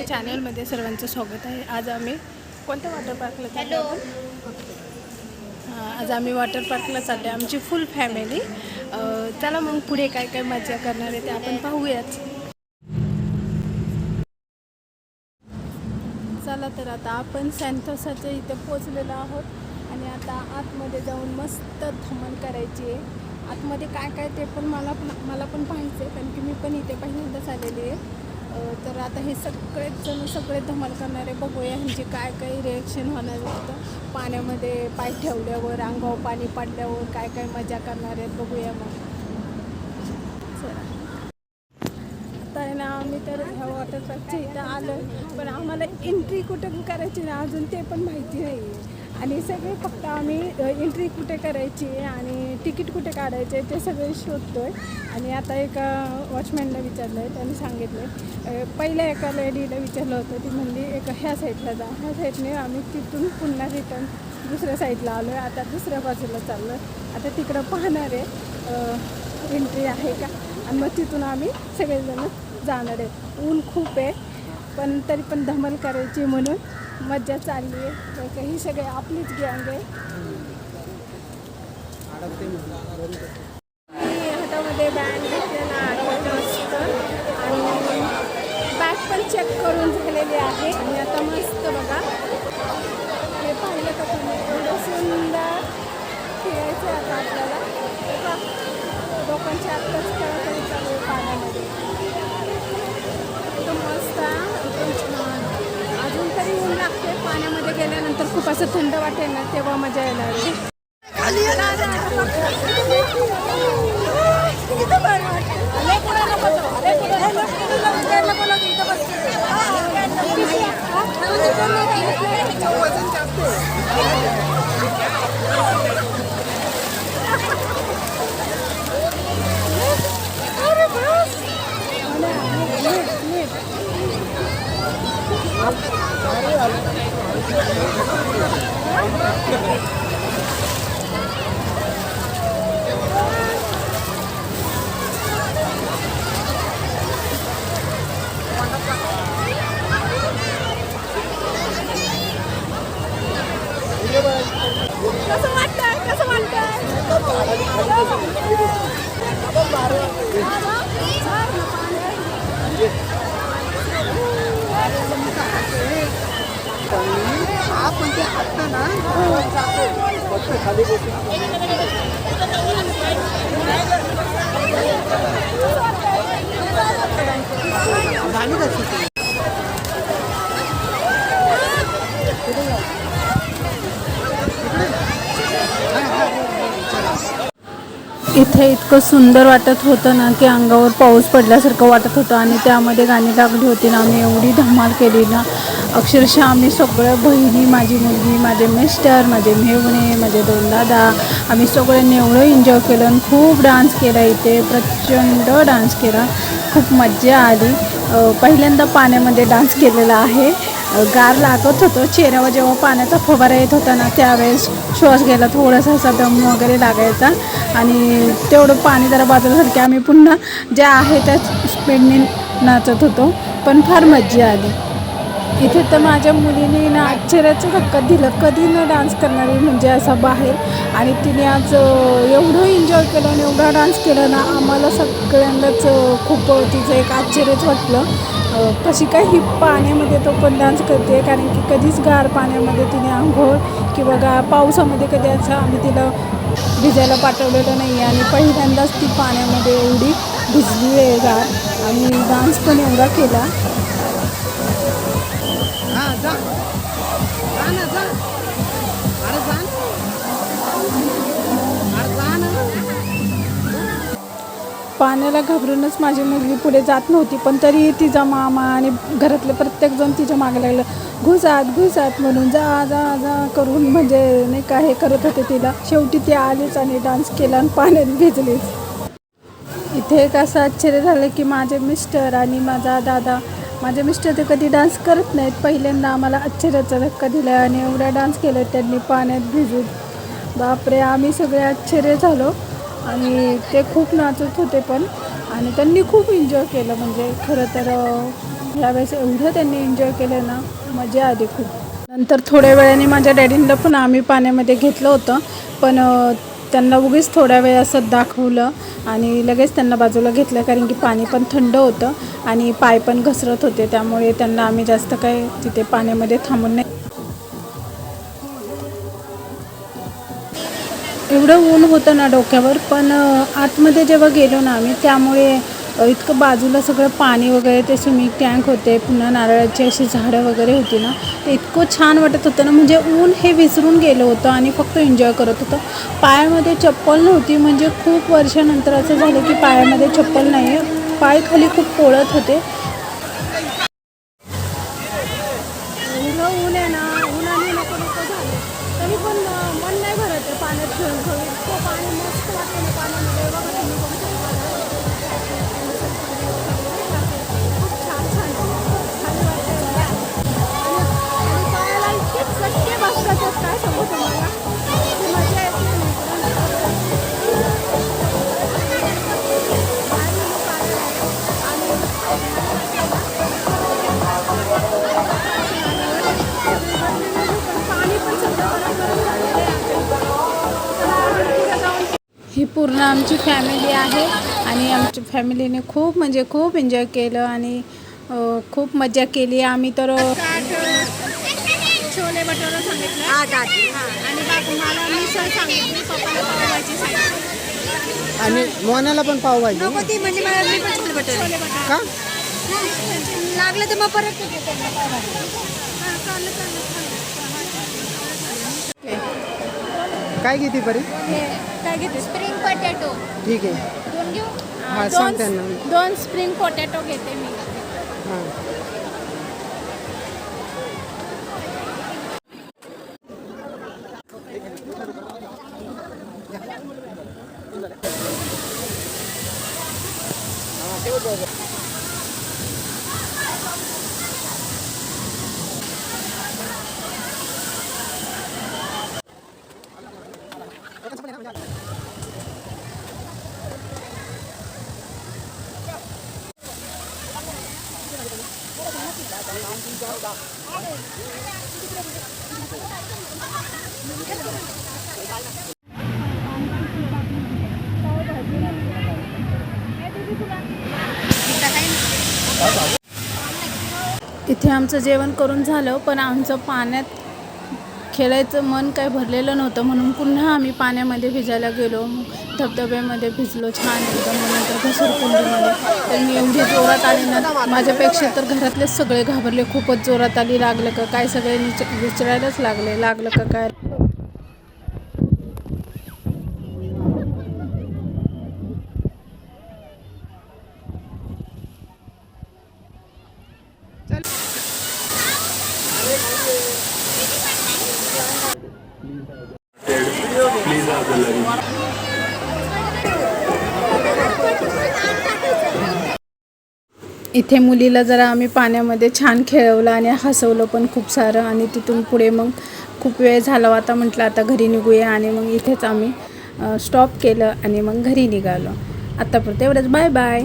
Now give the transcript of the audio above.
माझ्या चॅनलमध्ये सर्वांचं स्वागत आहे। आज आम्ही कोणत्या वॉटर पार्कला चाललो आहोत? आज आम्ही वॉटर पार्कला चाललो आहे, आमची फुल फॅमिली। चला मग पुढे काय काय मजा करणार आहे ते आपण पाहूयात। चला तर आता आपण सॅन्टोसाच्या इथे पोचलेलो आहोत आणि आता आतमध्ये जाऊन मस्त धमाल करायची आहे। आतमध्ये काय काय ते पण मला पण पाहायचं आहे, कारण की मी पण इथे पहिल्यांदाच आलेली आहे। तर आता हे सगळे धमाल करणारे बघूया ह्यांचे काय काय रिॲक्शन होणार होतं। पाण्यामध्ये पाय ठेवल्यावर, अंगावर पाणी पडल्यावर काय काय मजा करणार आहेत बघूया मग। चला आता आहे ना, आम्ही तर ह्या वॉटर पार्कच्या इथं आलो, पण आम्हाला एंट्री कुठं करायची ना अजून ते पण माहिती नाही आहे। आणि सगळे फक्त आम्ही एंट्री कुठे करायची आणि तिकीट कुठे काढायचे ते सगळे शोधतो आहे। आणि आता एका वॉचमॅनला विचारलं आहे, त्यांनी सांगितलं पहिल्या एका लेडीला विचारलं होतं, ती म्हणली ह्या साईडला जा, ह्या साईडने आम्ही तिथून पुन्हा रिटर्न दुसऱ्या साईडला आलो आहे। आता दुसऱ्या बाजूला चाललो आहे, आता तिकडं पाहणार आहे एंट्री आहे का, आणि मग तिथून आम्ही सगळेजण जाणार आहे। ऊन खूप आहे पण तरी पण धमाल करायची म्हणून मज्जा चालली आहे। तर ही सगळे आपलीच गँग आहे। हातामध्ये बॅग घेतलेला आहे मस्त, आणि बॅग पण चेक करून झालेली आहे। आणि आता मस्त बघा, हे पाहिलं का तुम्ही, एवढं सुंदर फिरायचं आहे आता आपल्याला। बघा लोकांची आत्ताच खेळाखेळी चालू आहे पाण्यामध्ये, एकदम मस्त एकदम छान। अजून तरी ऊन लागते, पाण्यामध्ये गेल्यानंतर खूप असं थंड वाटेल ना, तेव्हा मजा येणार आहे। कसं वाटतंय? आपण ते हात ना खाली इथे इतकं सुंदर वाटत होतं ना, की अंगावर पाऊस पडल्यासारखं वाटत होतं। आणि त्यामध्ये गाणी लागली होती ना, आम्ही एवढी धमाल केली ना, अक्षरशः आम्ही सगळ्या बहिणी, माझी मुलगी, माझे मिस्टर, माझे मेहुणे, माझे 2 दादा, आम्ही सगळ्यांनी एवढं एन्जॉय केलं आणि खूप डान्स केला। इथे प्रचंड डान्स केला, खूप मज्जा आली। पहिल्यांदा पाण्यामध्ये डान्स केलेला आहे। गार लागत होतं चेहऱ्यावर, जेव्हा पाण्याचा फवारा येत होता ना त्यावेळेस श्वास घ्यायला थोडासा असा दम वगैरे लागायचा। आणि तेवढं पाणी जरा बाजूला झालं की आम्ही पुन्हा ज्या आहे त्याच स्पीडने नाचत होतो, पण फार मज्जा आली। इथे तर माझ्या मुलीने ना आश्चर्याचं धक्का दिलं, कधी न डान्स करणारी म्हणजे असा बाहेर, आणि तिने आज एवढं एन्जॉय केलं आणि एवढा डान्स केला ना, आम्हाला सगळ्यांनाच खूप तिचं एक आश्चर्यच वाटलं। कशी काय ही पाण्यामध्ये तो पण डान्स करते, कारण की कधीच गार पाण्यामध्ये तिने आंघोळ किंवा पावसामध्ये कधी असं आम्ही तिला भिजायला पाठवलेलं नाही आहे, आणि पहिल्यांदाच ती पाण्यामध्ये एवढी भिजली आहे गार, आणि डान्स पण एवढा केला। पाण्याला घाबरूनच माझी मुलगी पुढे जात नव्हती, पण तरी तिचा मामा आणि घरातले प्रत्येकजण तिच्या मागे लागलं, घुसात म्हणून जा जा जा करून, म्हणजे नाही का हे करत होते तिला। शेवटी ती आलीच आणि डान्स केला आणि पाण्यात भिजलीच। इथे एक असं आश्चर्य झालं की माझे मिस्टर आणि माझा दादा, माझे मिस्टर ते कधी डान्स करत नाहीत, पहिल्यांदा आम्हाला आश्चर्याचा धक्का दिला आणि एवढा डान्स केला त्यांनी पाण्यात भिजून। बापरे, आम्ही सगळे आश्चर्य झालो। आणि ते खूप नाचत होते पण, आणि त्यांनी खूप एन्जॉय केलं। म्हणजे खरं तर यावेळेस एवढं त्यांनी एन्जॉय केलं ना, मजा आली खूप. नंतर थोड्या वेळाने माझ्या डॅडींना पण आम्ही पाण्यामध्ये घेतलं होतं, पण त्यांना उगीच थोड्या वेळ असं दाखवलं आणि लगेच त्यांना बाजूला घेतलं, कारण की पाणी पण थंड होतं आणि पाय पण घसरत होते, त्यामुळे त्यांना आम्ही जास्त काही तिथे पाण्यामध्ये थांबून नाही. एवढं ऊन होतं ना डोक्यावर, पण आतमध्ये जेव्हा गेलो ना आम्ही, त्यामुळे इतकं बाजूला सगळं पाणी वगैरे, ते स्विमिंग टँक होते, पुन्हा नारळाची अशी झाडं वगैरे होती ना, ते इतकं छान वाटत होतं ना, म्हणजे ऊन हे विसरून गेलं होतं आणि फक्त एन्जॉय करत होतं. पायामध्ये चप्पल नव्हती, म्हणजे खूप वर्षानंतर असं झालं की पायामध्ये चप्पल नाही आहे, पाय खाली खूप पोळत होते. एवढं ऊन आहे ना, उन्हाने नको नको झालं, तरी पण मन नाही भरत आहे पाण्यात खेळून खेळून. इतकं पाणी मस्त वाटतं ना पाण्यामध्ये, बघा तुम्ही बघू शकता. खूप छान छान छान वाटतं आणि पायाला इतके चटके बसतात, काय सांगू तुम्हाला, ती मजा येते पाणी पण सगळं गरम गरम झालेलं आहे. ही पूर्ण आमची फॅमिली आहे आणि आमच्या फॅमिलीने खूप म्हणजे खूप एन्जॉय केलं आणि खूप मजा केली. आम्ही तर छोले भटुरे सांगितलं आणि बाकी मला मिसळ सांगितली, पप्पाला पावभाजी सांगितली आणि मोनाला पण पावभाजी नको ती म्हणजे मला मी पण छोले भटुरे का? लागलं तर मग परत काय घेते बरी? काय घेते? स्प्रिंग पोटॅटो ठीक आहे. दोन घेऊ. हां सांग त्यांना. दोन स्प्रिंग पोटॅटो घेते मी. हां इथे आमचं जेवण करून झालं, पण आमचं पाण्यात खेळायचं मन काय भरलेलं नव्हतं, म्हणून पुन्हा आम्ही पाण्यामध्ये भिजायला गेलो. धबधब्यामध्ये भिजलो छान एकदम. नंतर घसरकुंडीमध्ये तर मी एवढी जोरात आली ना, माझ्यापेक्षा तर घरातले सगळे घाबरले, खूपच जोरात आली. लागलं का काय, सगळे विचारायलाच लागले, लागलं का काय. इथे मुलीला जरा आम्ही पाण्यामध्ये छान खेळवलं आणि हसवलं पण खूप सारं, आणि तिथून पुढे मग खूप वेळ झाला आता, म्हटलं आता घरी निघूया, आणि मग इथेच आम्ही स्टॉप केलं आणि मग घरी निघालो. आत्तापुरतं एवढंच. Bye bye.